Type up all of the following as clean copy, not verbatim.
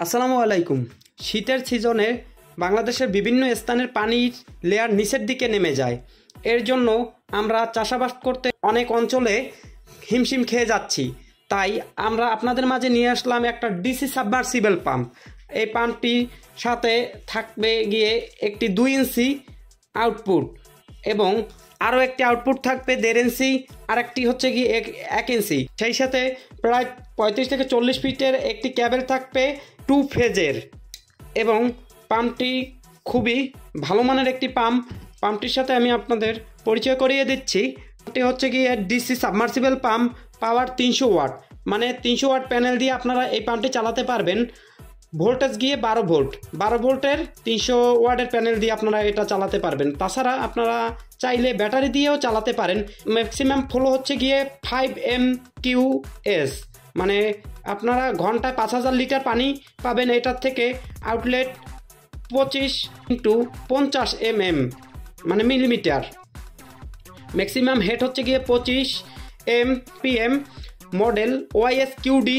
আসসালামু আলাইকুম। শীতের সিজনে বাংলাদেশের বিভিন্ন স্থানের পানির লেয়ার নিচের দিকে নেমে যায়। এর জন্য আমরা চাষাবাদ করতে অনেক অঞ্চলে হিমশিম খেয়ে যাচ্ছি। তাই আমরা আপনাদের মাঝে নিয়ে আসলাম একটা ডিসি সাবমার্সিবল পাম্প। এই পাম্পটির সাথে থাকবে গিয়ে একটি 2 ইঞ্চি আউটপুট এবং আরও একটি আউটপুট থাকবে 1.5 ইঞ্চি, আর একটি হচ্ছে কি 1 ইঞ্চি। সেই সাথে প্রায় 35 থেকে 40 ফিটের একটি ক্যাবেল থাকবে 2 ফেজের এবং পাম্পটি খুবই ভালো মানের একটি পাম্প। পাম্পটির সাথে আমি আপনাদের পরিচয় করিয়ে দিচ্ছি। এটি হচ্ছে কি ডিসি সাবমার্সিবল পাম্প, পাওয়ার 300 ওয়াট, মানে 300 ওয়াট প্যানেল দিয়ে আপনারা এই পাম্পটি চালাতে পারবেন। ভোল্টেজ গিয়ে 12 ভোল্ট, 12 ভোল্টের 300 ওয়াটের প্যানেল দিয়ে আপনারা এটা চালাতে পারবেন। তাছাড়া আপনারা চাইলে ব্যাটারি দিয়েও চালাতে পারেন। ম্যাক্সিমাম ফ্লো হচ্ছে গিয়ে 5 MQS, মানে আপনারা ঘন্টায় 5000 লিটার পানি পাবেন এটার থেকে। আউটলেট 25 × 50 mm, মানে মিলিমিটার। ম্যাক্সিমাম হেড হচ্ছে গিয়ে 25 MPM। Model OSQD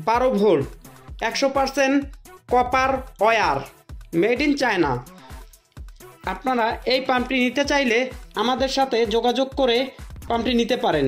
12 volt, 100% copper wire, made in China. আপনারা এই পাম্পটি নিতে চাইলে আমাদের সাথে যোগাযোগ করে পাম্পটি নিতে পারেন।